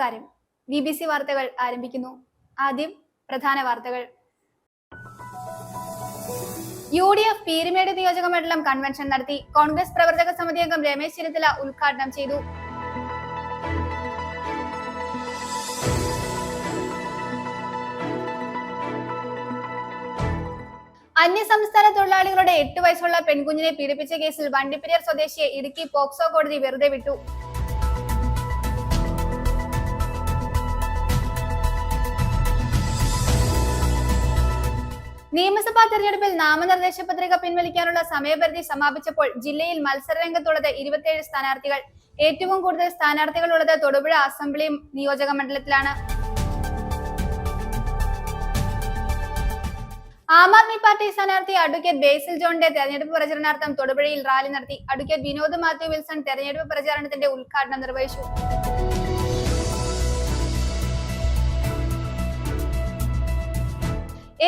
നമസ്കാരം. BBC വാർത്തകൾ ആരംഭിക്കുന്നു. ആദ്യം പ്രധാന വാർത്തകൾ. UDF പീരുമേട് നിയോജക മണ്ഡലം കൺവെൻഷൻ നടത്തി. കോൺഗ്രസ് പ്രവർത്തക സമിതി അംഗം രമേശ് ചെന്നിത്തല ഉദ്ഘാടനം ചെയ്തു. അന്യസംസ്ഥാന തൊഴിലാളികളുടെ 8 വയസ്സുള്ള പെൺകുഞ്ഞിനെ പീഡിപ്പിച്ച കേസിൽ വണ്ടിപ്പെരിയാർ സ്വദേശിയെ ഇടുക്കി പോക്സോ കോടതി വെറുതെ വിട്ടു. നിയമസഭാ തെരഞ്ഞെടുപ്പിൽ നാമനിർദ്ദേശ പത്രിക പിൻവലിക്കാനുള്ള സമയപരിധി സമാപിച്ചപ്പോൾ ജില്ലയിൽ മത്സരരംഗത്തുള്ളത് 27 സ്ഥാനാർത്ഥികൾ. ഏറ്റവും കൂടുതൽ സ്ഥാനാർത്ഥികൾ ഉള്ളത് തൊടുപുഴ അസംബ്ലി നിയോജക മണ്ഡലത്തിലാണ്. ആം ആദ്മി പാർട്ടി സ്ഥാനാർത്ഥി അഡ്വക്കേറ്റ് ബേസിൽ ജോണിന്റെ തെരഞ്ഞെടുപ്പ് പ്രചരണാർത്ഥം തൊടുപുഴയിൽ റാലി നടത്തി. അഡ്വക്കേറ്റ് വിനോദ് മാത്യു വിൽസൺ തെരഞ്ഞെടുപ്പ് പ്രചാരണത്തിന്റെ ഉദ്ഘാടനം നിർവഹിച്ചു.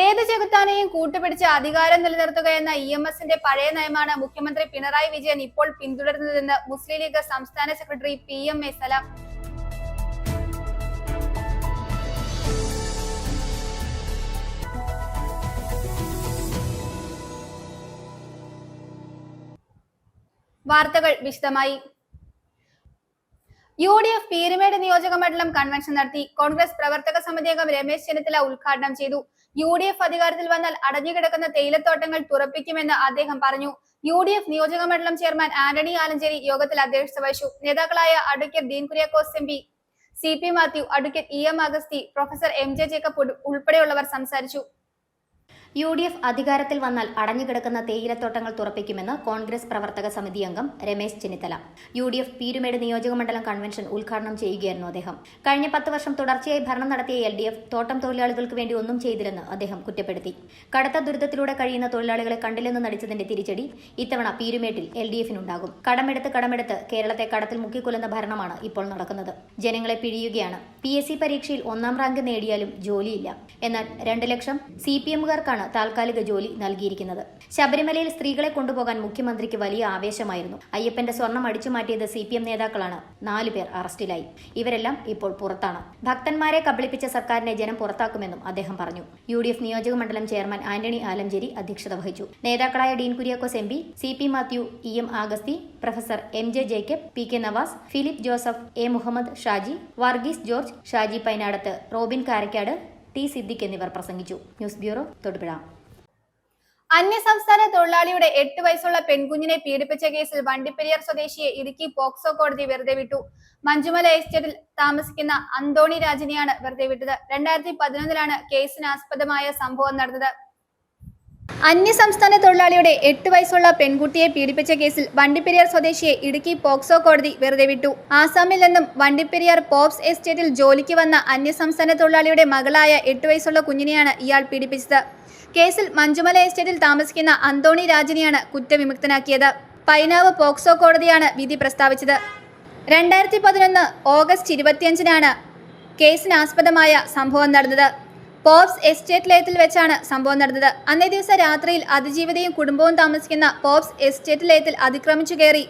ഏത് ചെകുത്താനെയും കൂട്ടുപിടിച്ച് അധികാരം നിലനിർത്തുക എന്ന EMSന്റെ പഴയ നയമാണ് മുഖ്യമന്ത്രി പിണറായി വിജയൻ ഇപ്പോൾ പിന്തുടരുന്നതെന്ന് മുസ്ലിം ലീഗ് സംസ്ഥാന സെക്രട്ടറി PM A സലാം. വാർത്തകൾ വിശദമായി. UDF പീരുമേട് നിയോജക മണ്ഡലം കൺവെൻഷൻ നടത്തി. കോൺഗ്രസ് പ്രവർത്തക സമിതി അംഗം രമേശ് ചെന്നിത്തല ഉദ്ഘാടനം ചെയ്തു. UDF അധികാരത്തിൽ വന്നാൽ അടഞ്ഞുകിടക്കുന്ന തേയിലത്തോട്ടങ്ങൾ തുറപ്പിക്കുമെന്ന് അദ്ദേഹം പറഞ്ഞു. UDF നിയോജക മണ്ഡലം ചെയർമാൻ ആന്റണി ആലഞ്ചേരി യോഗത്തിൽ അധ്യക്ഷത വഹിച്ചു. നേതാക്കളായ advocate Dean Kuriakose MP, CP Mathew, advocate EM Agasthi, professor MJ Jacob ഉൾപ്പെടെയുള്ളവർ സംസാരിച്ചു. UDF അധികാരത്തിൽ വന്നാൽ അടഞ്ഞുകിടക്കുന്ന തേയിലത്തോട്ടങ്ങൾ തുറപ്പിക്കുമെന്ന് കോൺഗ്രസ് പ്രവർത്തക സമിതി അംഗം രമേശ് ചെന്നിത്തല UDF പീരുമേട് നിയോജക മണ്ഡലം കൺവെൻഷൻ ഉദ്ഘാടനം ചെയ്യുകയായിരുന്നു അദ്ദേഹം. കഴിഞ്ഞ 10 വർഷം തുടർച്ചയായി ഭരണം നടത്തിയ LDF തോട്ടം തൊഴിലാളികൾക്ക് വേണ്ടി ഒന്നും ചെയ്തില്ലെന്ന് അദ്ദേഹം കുറ്റപ്പെടുത്തി. കടുത്ത ദുരിതത്തിലൂടെ കഴിയുന്ന തൊഴിലാളികളെ കണ്ടില്ലെന്ന് നടിച്ചതിന്റെ തിരിച്ചടി ഇത്തവണ പീരുമേട്ടിൽ LDFനുണ്ടാകും. കടമെടുത്ത് കേരളത്തെ കടത്തിൽ മുക്കിക്കൊല്ലുന്ന ഭരണമാണ് ഇപ്പോൾ നടക്കുന്നത്. ജനങ്ങളെ പിഴിയുകയാണ്. PSC പരീക്ഷയിൽ 1ാം റാങ്ക് നേടിയാലും ജോലിയില്ല. എന്നാൽ 2 ലക്ഷം CPMകാർക്കാണ് താൽക്കാലിക ജോലി നൽകിയിരിക്കുന്നത്. ശബരിമലയിൽ സ്ത്രീകളെ കൊണ്ടുപോകാൻ മുഖ്യമന്ത്രിക്ക് വലിയ ആവേശമായിരുന്നു. അയ്യപ്പന്റെ സ്വർണം അടിച്ചുമാറ്റിയത് CPM നേതാക്കളാണ്. 4 പേർ അറസ്റ്റിലായി. ഇവരെല്ലാം ഇപ്പോൾ പുറത്താണ്. ഭക്തന്മാരെ കബളിപ്പിച്ച സർക്കാരിനെ ജനം പുറത്താക്കുമെന്നും അദ്ദേഹം പറഞ്ഞു. UDF നിയോജക മണ്ഡലം ചെയർമാൻ ആന്റണി ആലഞ്ചേരി അധ്യക്ഷത വഹിച്ചു. നേതാക്കളായ Dean Kuriakose MP, CP Mathew, EM Agasthi, professor MJ Jacob, PK Navas, Philip Joseph, A Muhammad Shaji, Varghese George, Shaji Painadath, Robin Karakkad, T Siddique എന്നിവർ പ്രസംഗിച്ചു. News bureau, Thodupuzha. അന്യസംസ്ഥാന തൊഴിലാളിയുടെ 8 വയസ്സുള്ള പെൺകുഞ്ഞിനെ പീഡിപ്പിച്ച കേസിൽ വണ്ടിപ്പെരിയാർ സ്വദേശിയെ ഇടുക്കി പോക്സോ കോടതി വെറുതെ വിട്ടു. മഞ്ജുമല എസ്റ്റേറ്റിൽ താമസിക്കുന്ന അന്തോണി രാജിനെയാണ് വെറുതെ വിട്ടത്. 2011 കേസിനാസ്പദമായ സംഭവം നടന്നത്. അന്യസംസ്ഥാന തൊഴിലാളിയുടെ 8 വയസ്സുള്ള പെൺകുട്ടിയെ പീഡിപ്പിച്ച കേസിൽ വണ്ടിപ്പെരിയാർ സ്വദേശിയെ ഇടുക്കി പോക്സോ കോടതി വെറുതെ വിട്ടു. ആസാമിൽ നിന്നും വണ്ടിപ്പെരിയാർ പോപ്സ് എസ്റ്റേറ്റിൽ ജോലിക്ക് വന്ന അന്യസംസ്ഥാന തൊഴിലാളിയുടെ മകളായ 8 വയസ്സുള്ള കുഞ്ഞിനെയാണ് ഇയാൾ പീഡിപ്പിച്ചത്. കേസിൽ മഞ്ജുമല എസ്റ്റേറ്റിൽ താമസിക്കുന്ന അന്തോണി രാജിനെയാണ് കുറ്റവിമുക്തനാക്കിയത്. പൈനാവ് പോക്സോ കോടതിയാണ് വിധി പ്രസ്താവിച്ചത്. 2011 ഓഗസ്റ്റ് 25 കേസിനാസ്പദമായ സംഭവം നടന്നത്. പോപ്സ് എസ്റ്റേറ്റ് ലയത്തിൽ വെച്ചാണ് സംഭവം നടന്നത്. അന്നേ ദിവസം രാത്രിയിൽ അതിജീവിതയും കുടുംബവും താമസിക്കുന്ന പോപ്സ് എസ്റ്റേറ്റ് ലയത്തിൽ അതിക്രമിച്ചു കയറി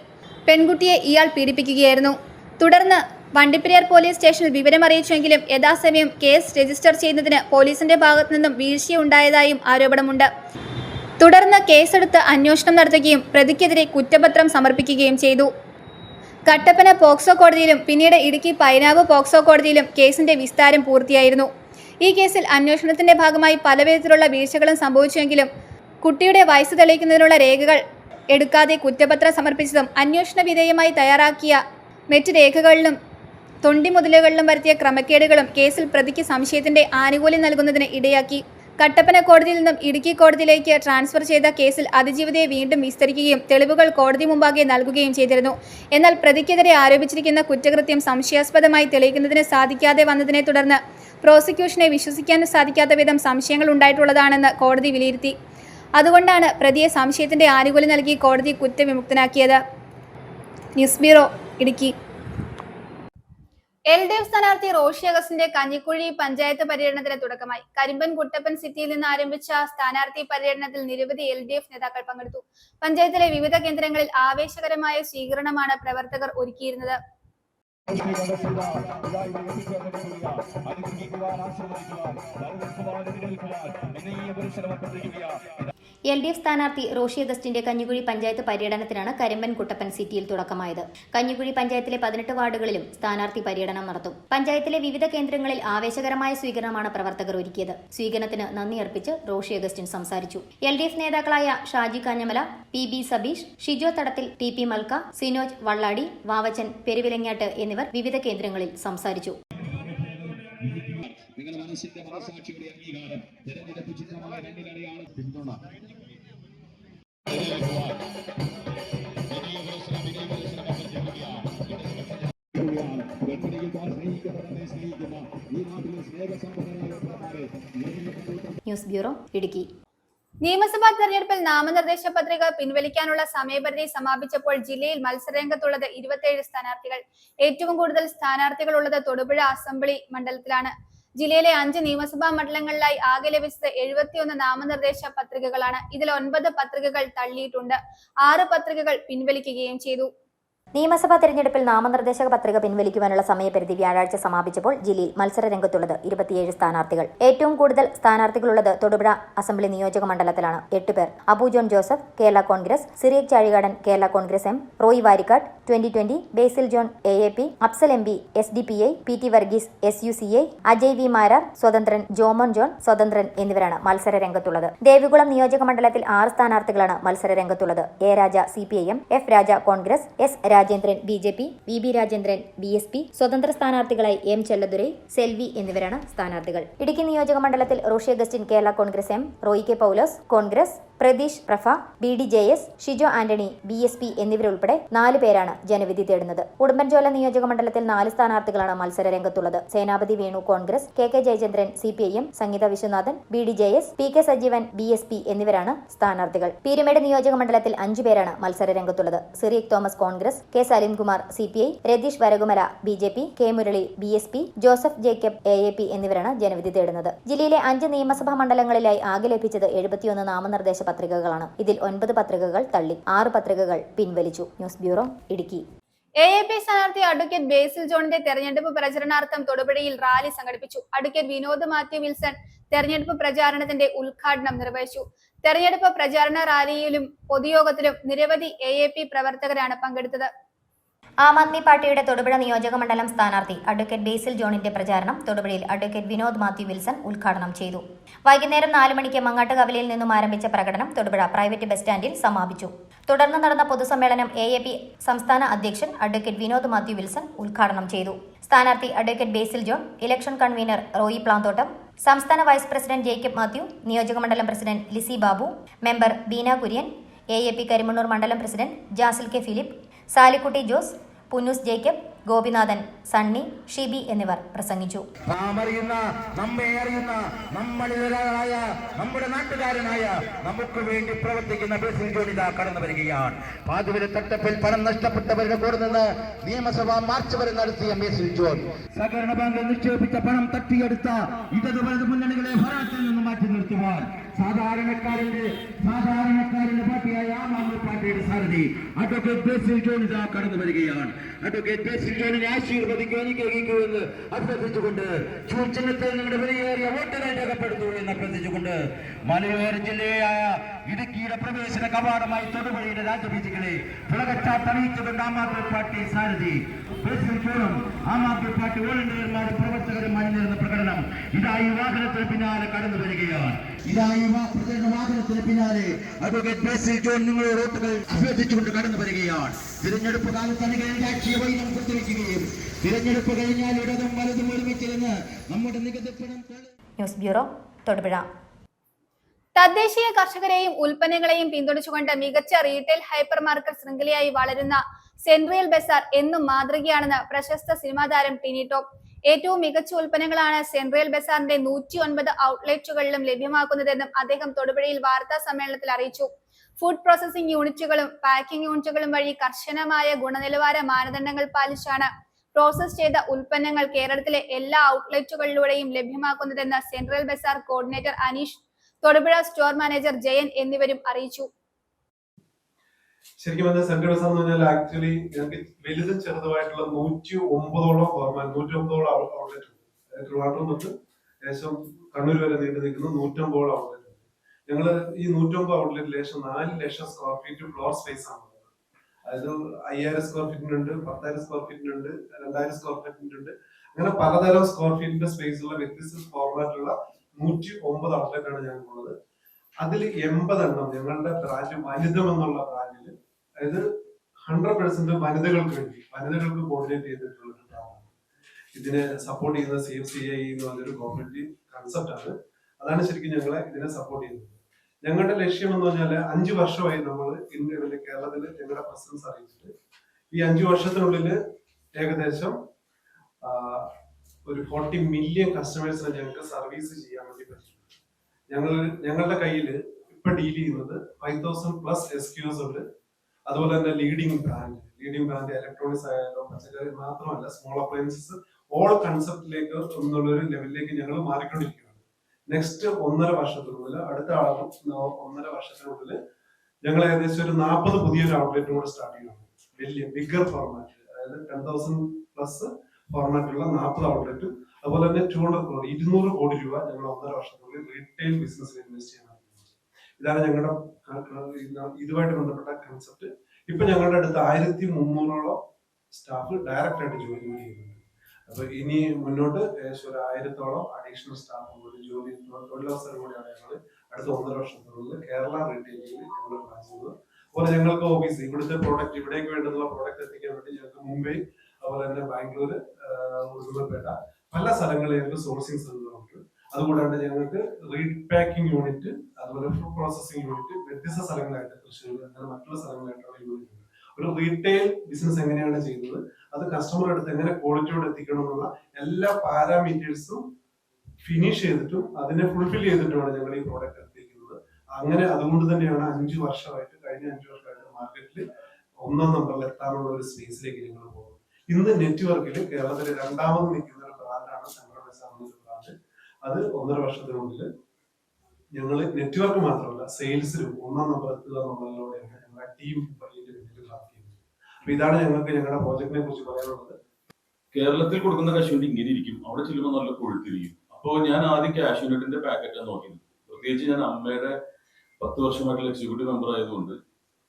പെൺകുട്ടിയെ ഇയാൾ പീഡിപ്പിക്കുകയായിരുന്നു. തുടർന്ന് വണ്ടിപ്പെരിയാർ പോലീസ് സ്റ്റേഷനിൽ വിവരമറിയിച്ചെങ്കിലും യഥാസമയം കേസ് രജിസ്റ്റർ ചെയ്യുന്നതിന് പോലീസിന്റെ ഭാഗത്തു നിന്നും വീഴ്ചയുണ്ടായതായും ആരോപണമുണ്ട്. തുടർന്ന് കേസെടുത്ത് അന്വേഷണം നടത്തുകയും പ്രതിക്കെതിരെ കുറ്റപത്രം സമർപ്പിക്കുകയും ചെയ്തു. കട്ടപ്പന പോക്സോ കോടതിയിലും പിന്നീട് ഇടുക്കി പൈനാവ് പോക്സോ കോടതിയിലും കേസിന്റെ വിസ്താരം പൂർത്തിയായിരുന്നു. ഈ കേസിൽ അന്വേഷണത്തിന്റെ ഭാഗമായി പലവിധത്തിലുള്ള വീഴ്ചകളും സംഭവിച്ചുവെങ്കിലും കുട്ടിയുടെ വയസ്സ് തെളിയിക്കുന്നതിനുള്ള രേഖകൾ എടുക്കാതെ കുറ്റപത്രം സമർപ്പിച്ചതും അന്വേഷണ വിധേയമായി തയ്യാറാക്കിയ മറ്റ് രേഖകളിലും തൊണ്ടിമുതലുകളിലും വരുത്തിയ ക്രമക്കേടുകളും കേസിൽ പ്രതിക്ക് സംശയത്തിന്റെ ആനുകൂല്യം നൽകുന്നതിന് ഇടയാക്കി. കട്ടപ്പന കോടതിയിൽ നിന്നും ഇടുക്കി കോടതിയിലേക്ക് ട്രാൻസ്ഫർ ചെയ്ത കേസിൽ അതിജീവിതയെ വീണ്ടും വിസ്തരിക്കുകയും തെളിവുകൾ കോടതി മുമ്പാകെ നൽകുകയും ചെയ്തിരുന്നു. എന്നാൽ പ്രതിക്കെതിരെ ആരോപിച്ചിരിക്കുന്ന കുറ്റകൃത്യം സംശയാസ്പദമായി തെളിയിക്കുന്നതിന് സാധിക്കാതെ വന്നതിനെ തുടർന്ന് പ്രോസിക്യൂഷനെ വിശ്വസിക്കാൻ സാധിക്കാത്ത വിധം സംശയങ്ങൾ ഉണ്ടായിട്ടുള്ളതാണെന്ന് കോടതി വിലയിരുത്തി. അതുകൊണ്ടാണ് പ്രതിയെ സംശയത്തിന്റെ ആനുകൂല്യം നൽകി കോടതി കുറ്റവിമുക്തനാക്കിയത്. News bureau, Idukki. LDF സ്ഥാനാർത്ഥി റോഷി അഗസ്റ്റിന്റെ കഞ്ഞിക്കുഴി പഞ്ചായത്ത് പര്യടനത്തിന് തുടക്കമായി. കരിമ്പൻ കുട്ടപ്പൻ സിറ്റിയിൽ നിന്ന് ആരംഭിച്ച സ്ഥാനാർത്ഥി പര്യടനത്തിൽ നിരവധി LDF നേതാക്കൾ പങ്കെടുത്തു. പഞ്ചായത്തിലെ വിവിധ കേന്ദ്രങ്ങളിൽ ആവേശകരമായ സ്വീകരണമാണ് പ്രവർത്തകർ ഒരുക്കിയിരുന്നത്. LDF സ്ഥാനാർത്ഥി റോഷി അഗസ്റ്റിന്റെ കഞ്ഞിക്കുഴി പഞ്ചായത്ത് പര്യടനത്തിനാണ് കരിമ്പൻ കുട്ടപ്പൻ സിറ്റിയിൽ തുടക്കമായത്. കഞ്ഞിക്കുഴി പഞ്ചായത്തിലെ 18 വാർഡുകളിലും സ്ഥാനാർത്ഥി പര്യടനം നടത്തും. പഞ്ചായത്തിലെ വിവിധ കേന്ദ്രങ്ങളിൽ ആവേശകരമായ സ്വീകരണമാണ് പ്രവർത്തകർ ഒരുക്കിയത്. സ്വീകരണത്തിന് നന്ദി അർപ്പിച്ച് റോഷി അഗസ്റ്റിൻ സംസാരിച്ചു. LDF നേതാക്കളായ ഷാജി കാഞ്ഞമല, PB സബീഷ്, ഷിജോ തടത്തിൽ, TP മൽക്ക, സിനോജ് വള്ളാടി, വാവച്ചൻ പെരുവിലങ്ങാട്ട് എന്നിവർ വിവിധ കേന്ദ്രങ്ങളിൽ സംസാരിച്ചു. മനസാക്ഷിയുടെ അംഗീകാരം തെരഞ്ഞെടുപ്പ് ചിത്രമായ രണ്ടിലടയാണ് പിന്തുണ ന്യൂസ് ബ്യൂറോ, ഇടുക്കി. നിയമസഭാ തെരഞ്ഞെടുപ്പിൽ നാമനിർദ്ദേശ പത്രിക പിൻവലിക്കാനുള്ള സമയപരിധി സമാപിച്ചപ്പോൾ ജില്ലയിൽ മത്സരരംഗത്തുള്ളത് 27 സ്ഥാനാർത്ഥികൾ. ഏറ്റവും കൂടുതൽ സ്ഥാനാർത്ഥികൾ ഉള്ളത് തൊടുപുഴ അസംബ്ലി മണ്ഡലത്തിലാണ്. ജില്ലയിലെ 5 നിയമസഭാ മണ്ഡലങ്ങളിലായി ആകെ ലഭിച്ചത് 71 നാമനിർദ്ദേശ പത്രികകളാണ്. ഇതിൽ 9 പത്രികകൾ തള്ളിയിട്ടുണ്ട്. 6 പത്രികകൾ പിൻവലിക്കുകയും ചെയ്തു. നിയമസഭാ തെരഞ്ഞെടുപ്പിൽ നാമനിർദ്ദേശക പത്രിക പിൻവലിക്കുവാനുള്ള സമയപരിധി വ്യാഴാഴ്ച സമാപിച്ചപ്പോൾ ജില്ലയിൽ മത്സരരംഗത്തുള്ളത് 27 സ്ഥാനാർത്ഥികൾ. ഏറ്റവും കൂടുതൽ സ്ഥാനാർത്ഥികളുള്ളത് തൊടുപുഴ അസംബ്ലി നിയോജക മണ്ഡലത്തിലാണ്. 8 പേർ. Abu John Joseph Kerala Congress, Cyriac Chazhikadan Kerala Congress M, Roy Varikkad 2020, Basil John AAP, Afsal MP SDPI, PT Varghese SUCI, Ajay V Marar സ്വതന്ത്രൻ, ജോമോൻ ജോൺ സ്വതന്ത്രൻ എന്നിവരാണ് മത്സരരംഗത്തുള്ളത്. ദേവികുളം നിയോജക മണ്ഡലത്തിൽ 6 സ്ഥാനാർത്ഥികളാണ് മത്സരരംഗത്തുള്ളത്. A Raja CPIM, F Raja Congress, S Rajendran BJP, VB Rajendran BSP, സ്വതന്ത്ര സ്ഥാനാർത്ഥികളായി M ചെല്ലദുരൈ, സെൽവി എന്നിവരാണ് സ്ഥാനാർത്ഥികൾ. ഇടുക്കി നിയോജക മണ്ഡലത്തിൽ Roshy Augustine Kerala Congress M, Roy K Paulose Congress, Pratheesh പ്രഫ BDJS, ഷിജോ ആന്റണി BSP എന്നിവരുൾപ്പെടെ 4 പേരാണ് ജനവിധി തേടുന്നത്. ഉടുമ്പൻചോല നിയോജക മണ്ഡലത്തിൽ 4 സ്ഥാനാർത്ഥികളാണ് മത്സരരംഗത്തുള്ളത്. സേനാപതി വേണു കോൺഗ്രസ്, KK ജയചന്ദ്രൻ CPIM, സംഗീത Viswanathan BDJS, PK Sajeevan BSP എന്നിവരാണ് സ്ഥാനാർത്ഥികൾ. പീരുമേട് നിയോജക മണ്ഡലത്തിൽ 5 പേരാണ് മത്സരരംഗത്തുള്ളത്. Cyriac Thomas Congress, K Salimkumar CPI, Ratheesh Varakumala BJP, K Murali BSP, Joseph Jacob AAP എന്നിവരാണ് ജനവിധി തേടുന്നത്. ജില്ലയിലെ 5 നിയമസഭാ മണ്ഡലങ്ങളിലായി ആകെ ലഭിച്ചത് 71 നാമനിർദ്ദേശ പത്രികകളാണ്. ഇതിൽ 9 പത്രികകൾ തള്ളി, 6 പത്രികകൾ പിൻവലിച്ചു. News bureau, Idukki. AAP സ്ഥാനാർത്ഥി അഡ്വക്കേറ്റ് ബേസിൽ ജോണിന്റെ തെരഞ്ഞെടുപ്പ് പ്രചരണാർത്ഥം തൊടുപുഴയിൽ റാലി സംഘടിപ്പിച്ചു. അഡ്വക്കേറ്റ് വിനോദ് മാത്യു വിൽസൺ തെരഞ്ഞെടുപ്പ് പ്രചാരണത്തിന്റെ ഉദ്ഘാടനം നിർവഹിച്ചു. തെരഞ്ഞെടുപ്പ് പ്രചാരണ റാലിയിലും പൊതുയോഗത്തിലും നിരവധി AAP പ്രവർത്തകരാണ് പങ്കെടുത്തത്. ആം ആദ്മി പാർട്ടിയുടെ തൊടുപുഴ നിയോജക മണ്ഡലം സ്ഥാനാർത്ഥി അഡ്വക്കേറ്റ് ബേസിൽ ജോണിന്റെ പ്രചാരണം തൊടുപുഴയിൽ അഡ്വക്കേറ്റ് വിനോദ് മാത്യു വിൽസൺ ഉദ്ഘാടനം ചെയ്തു. വൈകുന്നേരം 4 മണിക്ക് മങ്ങാട്ടുകവലയിൽ നിന്നും ആരംഭിച്ച പ്രകടനം തൊടുപുഴ പ്രൈവറ്റ് ബസ് സ്റ്റാൻഡിൽ സമാപിച്ചു. തുടർന്ന് നടന്ന പൊതുസമ്മേളനം AAP സംസ്ഥാന അധ്യക്ഷൻ അഡ്വക്കേറ്റ് വിനോദ് മാത്യു വിൽസൺ ഉദ്ഘാടനം ചെയ്തു. സ്ഥാനാർത്ഥി advocate Basil John, election convener Roy Planthottam, സംസ്ഥാന വൈസ് പ്രസിഡന്റ് ജേക്കബ് മാത്യു, നിയോജകമണ്ഡലം president Lissy Babu, member Beena Kurian, AAP Karimannoor മണ്ഡലം president Jasil K Philip, Salikutty Jose, Punnoose Jacob, Gopinathan, Sunny, Shibi എന്നിവർ പ്രസംഗിച്ചു. നമ്മെ അറിയുന്ന നമ്മളിലൊരാളായ നമ്മുടെ നാട്ടുകാരനായ നമുക്ക് വേണ്ടി പ്രവർത്തിക്കുന്ന ബേസിൽ ജോൺ ഇതാ കടന്നു വരികയാണ്. പാതുവിലെ തട്ടപ്പിൽ പണം നഷ്ടപ്പെട്ടവരുടെ കൂടെ നിന്ന് നിയമസഭാ മാർച്ച് വരെ നടത്തിയ ബേസിൽ ജോൺ സഹകരണ ബാങ്കിൽ നിക്ഷേപിച്ച പണം തട്ടിയെടുത്ത ഇടതു വലതു മുന്നണികളെ ഭരണത്തിൽ നിന്ന് മാറ്റി നിർത്തുവാൻ സാധാരണക്കാരന്റെ പാർട്ടിയായ ആം ആദ്മി പാർട്ടിയുടെ സാരഥി അഡ്വക്കേറ്റ് ബേസിൽ ജോൺ ഇതാ കടന്നു വരികയാണ്. അഡ്വക്കേറ്റ് ബേസിൽ ജോണിനെ ആശീർവദിക്കുക അനുഗ്രഹിക്കുമെന്ന് അഭ്യർത്ഥിച്ചുകൊണ്ട് ചിഹ്നത്തിൽ നിങ്ങളുടെ വിലയേറിയ വോട്ടുകൾ രേഖപ്പെടുത്തു എന്ന് അഭ്യർത്ഥിച്ചുകൊണ്ട് മലയോര ജില്ലയായ ഇടുക്കിയുടെ പ്രവേശന കവാടമായി തൊടുപുഴയുടെ രാജവീഥികളെ പിളകച്ചാട്ടണിയിച്ചുകൊണ്ട് ആം ആദ്മി പാർട്ടി സാരഥി ബേസിൽ ജോണും ആം ആദ്മി പാർട്ടി വോളണ്ടിയർമാരും പ്രവർത്തകരും അണിനിരുന്ന പ്രകടനം ഇതാ ഈ വാഹനത്തിന് പിന്നാലെ കടന്നു വരികയാണ്. ഇതാ ഈ പ്രചരണ വാഹനത്തിന് പിന്നാലെ അഡ്വക്കേറ്റ് ബേസിൽ ജോൺ നിങ്ങളുടെ വോട്ടുകൾ അഭ്യർത്ഥിച്ചുകൊണ്ട് കടന്നു വരികയാണ്. തിരഞ്ഞെടുപ്പ് കാലത്ത് അനുഗ്രഹം രാഷ്ട്രീയ വൈനം കൊടുത്തിരിക്കുകയും തിരഞ്ഞെടുപ്പ് കഴിഞ്ഞാൽ ഇടതും വലതും ഒരുമിച്ചിരുന്ന് നമ്മുടെ നികുതി പണം. News bureau, Thodupuzha. തദ്ദേശീയ കർഷകരെയും ഉൽപ്പന്നങ്ങളെയും പിന്തുണച്ചുകൊണ്ട് മികച്ച റീറ്റെയിൽ ഹൈപ്പർ മാർക്കറ്റ് ശൃംഖലയായി വളരുന്ന സെൻട്രൽ ബസാർ എന്നും മാതൃകയാണെന്ന് പ്രശസ്ത സിനിമാ താരം ടിനി ടോം. ഏറ്റവും മികച്ച ഉൽപ്പന്നങ്ങളാണ് സെൻട്രൽ ബസാറിന്റെ 109 ഔട്ട്ലെറ്റുകളിലും ലഭ്യമാക്കുന്നതെന്നും അദ്ദേഹം തൊടുപുഴയിൽ വാർത്താ സമ്മേളനത്തിൽ അറിയിച്ചു. ഫുഡ് പ്രോസസിംഗ് യൂണിറ്റുകളും പാക്കിംഗ് യൂണിറ്റുകളും വഴി കർശനമായ ഗുണനിലവാര മാനദണ്ഡങ്ങൾ പാലിച്ചാണ് പ്രോസസ് ചെയ്ത ഉൽപ്പന്നങ്ങൾ കേരളത്തിലെ എല്ലാ ഔട്ട്ലെറ്റുകളിലൂടെയും ലഭ്യമാക്കുന്നതെന്ന് central bazaar coordinator Aneesh, Thodupuzha store manager Jayan എന്നിവരും അറിയിച്ചു. ശരിക്കും പറഞ്ഞാൽ സെൻട്രൽ ബസാർ എന്ന് പറഞ്ഞാൽ ആക്ച്വലി ഞങ്ങൾക്ക് വലുതും ചെറുതുമായിട്ടുള്ള 109ഓളം ഫോർമാറ്റ് 109ഓളം ഔട്ട്ലെറ്റ് ഉണ്ട്. ട്രിവാൻഡ്രം തൊട്ട് ഏകദേശം കണ്ണൂർ വരെ നീണ്ടു നിൽക്കുന്ന 109ഓളം ഔട്ട്ലെറ്റ് ഉണ്ട്. ഞങ്ങള് ഈ 109 ഔട്ട്ലെറ്റിൽ ഏകദേശം 4 ലക്ഷം സ്ക്വയർ ഫീറ്റ് ഫ്ലോർ സ്പേസ് ആണ്. അതായത് 5000 സ്ക്വയർ ഫീറ്റിനുണ്ട്, 10,000 സ്ക്വയർ ഫീറ്റിനുണ്ട്, 2000 സ്ക്വയർ ഫീറ്റിനുണ്ട്. അങ്ങനെ പലതരം സ്ക്വയർ ഫീറ്റിന്റെ സ്പേസ് ഉള്ള വ്യത്യസ്ത ഫോർമാറ്റിലുള്ള 109 ഔട്ട്ലെറ്റ് ആണ് ഞങ്ങൾക്കുള്ളത്. അതിൽ 80 എണ്ണം ഞങ്ങളുടെ ബ്രാൻഡ് വനിതം എന്നുള്ള ബ്രാൻഡില്, അതായത് 100% വനിതകൾക്ക് വേണ്ടി, വനിതകൾക്ക് കോർഡിനേറ്റ് ചെയ്തിട്ടുള്ള ഒരു ബ്രാൻഡാണ്. ഇതിനെ സപ്പോർട്ട് ചെയ്യുന്ന CFCI എന്ന് പറഞ്ഞൊരു കോർപ്പറേറ്റീവ് കൺസെപ്റ്റ് ആണ്. അതാണ് ശരിക്കും ഞങ്ങളെ ഇതിനെ സപ്പോർട്ട് ചെയ്യുന്നത്. ഞങ്ങളുടെ ലക്ഷ്യം എന്ന് പറഞ്ഞാൽ 5 വർഷമായി നമ്മൾ ഇന്ത്യയിലെ കേരളത്തിൽ ഞങ്ങളുടെ പ്രസൻസ് അറിയിച്ചിട്ട് ഈ 5 വർഷത്തിനുള്ളിൽ ഏകദേശം ഒരു 40 മില്യൺ കസ്റ്റമേഴ്സിനെ ഞങ്ങൾക്ക് സർവീസ് ചെയ്യാൻ വേണ്ടി പറ്റും. ഞങ്ങളുടെ കയ്യിൽ ഇപ്പൊ ഡീൽ ചെയ്യുന്നത് 5000+ SKUs ഉണ്ട്. അതുപോലെ തന്നെ ലീഡിംഗ് ബ്രാൻഡ് ഇലക്ട്രോണിക്സ് ആയാലും പച്ചക്കറി മാത്രമല്ല, സ്മോൾ അപ്ലയൻസസ് ഓൾ കൺസെപ്റ്റിലേക്ക് എന്നുള്ളൊരു ലെവലിലേക്ക് ഞങ്ങൾ മാറിക്കൊണ്ടിരിക്കുകയാണ്. നെക്സ്റ്റ് 1.5 വർഷത്തിനുള്ളിൽ, അടുത്ത 1.5 വർഷത്തിനുള്ളിൽ ഞങ്ങൾ ഏകദേശം ഒരു 40 പുതിയൊരു ഔട്ട്ലെറ്റും കൂടെ സ്റ്റാർട്ട് ചെയ്യണം. വലിയ ബിഗർ ഫോർമാറ്റ്, അതായത് 10,000+ ഫോർമാറ്റുള്ള 40 ഔട്ട്ലെറ്റും, അതുപോലെ തന്നെ 200 കോടി രൂപ ഞങ്ങൾ 1.5 വർഷത്തിനുള്ളിൽ റീറ്റെയിൽ ബിസിനസ്സിൽ ഇൻവെസ്റ്റ് ചെയ്യാൻ. ഇതാണ് ഞങ്ങളുടെ ഇതുമായിട്ട് ബന്ധപ്പെട്ട കൺസെപ്റ്റ്. ഇപ്പൊ ഞങ്ങളുടെ അടുത്ത് 1300ഓളം സ്റ്റാഫ് ഡയറക്റ്റ് ആയിട്ട് ജോലി ചെയ്യുന്നുണ്ട്. അപ്പൊ ഇനി മുന്നോട്ട് ഏകദേശം ഒരു 1000ഓളം അഡീഷണൽ സ്റ്റാഫ് ജോലി തൊഴിലവസരം കൂടിയാണ് ഞങ്ങൾ അടുത്ത 1.5 വർഷത്തിനുള്ളിൽ കേരള റീറ്റെയിലിൽ ഞങ്ങൾ പ്ലാൻ ചെയ്യുന്നത്. അതുപോലെ ഞങ്ങൾക്ക് ഓഫീസ് ഇവിടുത്തെ പ്രോഡക്റ്റ് ഇവിടേക്ക് വേണ്ടുന്ന പ്രോഡക്റ്റ് എത്തിക്കാൻ വേണ്ടി ഞങ്ങൾക്ക് മുംബൈ, അതുപോലെ തന്നെ ബാംഗ്ലൂർ, ഉടുമ്പൽപേട്ട പല സ്ഥലങ്ങളിൽ ഞങ്ങൾക്ക് സോഴ്സിംഗ് സെന്ററുണ്ട്. അതുകൂടാണ്ട് ഞങ്ങൾക്ക് റീപാക്കിംഗ് യൂണിറ്റ്, അതുപോലെ ഫുഡ് പ്രോസസിംഗ് യൂണിറ്റ് വ്യത്യസ്ത സ്ഥലങ്ങളായിട്ട് തൃശ്ശൂർ, അങ്ങനെ മറ്റുള്ള സ്ഥലങ്ങളായിട്ടുള്ള യൂണിറ്റ് ഉണ്ട്. ഒരു റീറ്റെയിൽ ബിസിനസ് എങ്ങനെയാണ് ചെയ്യുന്നത്, അത് കസ്റ്റമർ അടുത്ത് എങ്ങനെ ക്വാളിറ്റിയോടെ എത്തിക്കണം എന്നുള്ള എല്ലാ പാരാമീറ്റേഴ്സും ഫിനിഷ് ചെയ്തിട്ടും അതിനെ ഫുൾഫിൽ ചെയ്തിട്ടുമാണ് ഞങ്ങൾ ഈ പ്രോഡക്റ്റ് എത്തിക്കുന്നത്. അങ്ങനെ അതുകൊണ്ട് തന്നെയാണ് 5 വർഷമായിട്ട് മാർക്കറ്റിൽ 1ാം നമ്പറിൽ എത്താനുള്ള ഒരു സ്പേസിലേക്ക് ഞങ്ങൾ പോകുന്നത്. ഇന്ന് നെറ്റ്വർക്കിൽ കേരളത്തിൽ 2ാമത് നിൽക്കുന്ന ഒരു ബ്രാൻഡാണ് സെൻട്രൽ ബസാർ എന്നൊരു ബ്രാൻഡ്. അത് 1.5 വർഷത്തിനുള്ളിൽ ഞങ്ങൾ നെറ്റ്വർക്ക് മാത്രമല്ല സെയിൽസിലും 1ാം നമ്പർ എത്തുക എന്നുള്ളതിലൂടെയാണ് ഞങ്ങളുടെ ടീം അപ്പൊ ഇതാണ് ഞങ്ങൾക്ക് ഞങ്ങളുടെ പ്രോജക്റ്റിനെ കുറിച്ച് പറയാനുള്ളത്. കേരളത്തിൽ കൊടുക്കുന്ന കശുവണ്ടി ഇങ്ങനെ ഇരിക്കും, അവിടെ ചെല്ലുമ്പോൾ നല്ല കൊഴുത്തിരിക്കും. അപ്പോൾ ഞാൻ ആദ്യം കാഷ്യൂനട്ടിന്റെ പാക്കറ്റാണ് നോക്കിയത്. പ്രത്യേകിച്ച് ഞാൻ അമ്മയുടെ 10 വർഷമായിട്ടുള്ള എക്സിക്യൂട്ടീവ് മെമ്പർ ആയതുകൊണ്ട്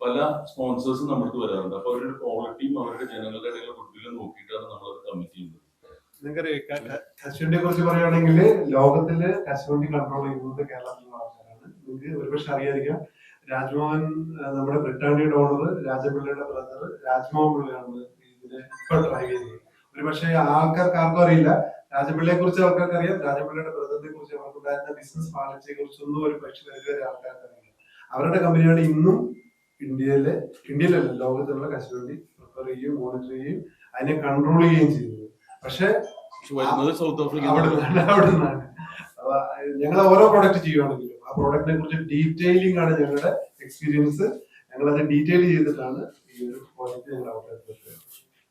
പല സ്പോൺസേഴ്സും നമ്മുടെ വരാറുണ്ട്. അപ്പൊ അവരുടെ ക്വാളിറ്റിയും അവരുടെ ജനങ്ങളുടെ ഇടയിലെ ഗുഡ്വില്ലും നോക്കിയിട്ടാണ് നമ്മളത് കമ്മിറ്റ് ചെയ്യുന്നത്. നിങ്ങൾക്ക് കശുവണ്ടിയെ കുറിച്ച് പറയുകയാണെങ്കിൽ ലോകത്തില് കശുവണ്ടി കൺട്രോൾ ചെയ്യുന്നത് കേരളത്തിലുള്ള ആൾക്കാരാണ്. നിങ്ങൾക്ക് ഒരുപക്ഷെ അറിയാതിരിക്കാം, രാജ്മോഹൻ, നമ്മുടെ ബ്രിട്ടാനിയുടെ ഓണർ രാജപിള്ളയുടെ ബ്രദർ രാജ്മോഹൻ പിള്ളയാണ് ഇതിനെ ഇപ്പൊ ഡ്രൈവ് ചെയ്യുന്നത്. ഒരുപക്ഷെ ആൾക്കാർക്ക് ആർക്കും അറിയില്ല, രാജപിള്ളയെ കുറിച്ച് ആൾക്കാർക്ക് അറിയാം, രാജപിള്ളയുടെ ബ്രദറിനെ കുറിച്ച് അവർക്കുണ്ടായിരുന്ന ബിസിനസ് പാളിച്ചയെ കുറിച്ചൊന്നും ഒരു പക്ഷേ ഇതുവരെ ആൾക്കാർക്ക് അറിയില്ല. അവരുടെ കമ്പനിയാണ് ഇന്നും ഇന്ത്യയിലല്ല ലോകത്തിലുള്ള കശുവണ്ടി പ്രിഫർ ചെയ്യുകയും മോണിറ്റർ ചെയ്യുകയും അതിനെ കൺട്രോൾ ചെയ്യുകയും ചെയ്യുന്നത്. പക്ഷെ അവിടെ നിന്നാണ്. അപ്പൊ ഞങ്ങൾ ഓരോ പ്രോഡക്റ്റ് ചെയ്യുകയാണെങ്കിലും ആ പ്രോഡക്റ്റിനെ കുറിച്ച് ഡീറ്റെയിലിംഗ് ആണ് ഞങ്ങളുടെ എക്സ്പീരിയൻസ്. ഞങ്ങളത് ഡീറ്റെയിൽ ചെയ്തിട്ടാണ് ഈ ഒരു പ്രോഡക്റ്റ് ഞങ്ങൾ ഔട്ട്ലെറ്റ്.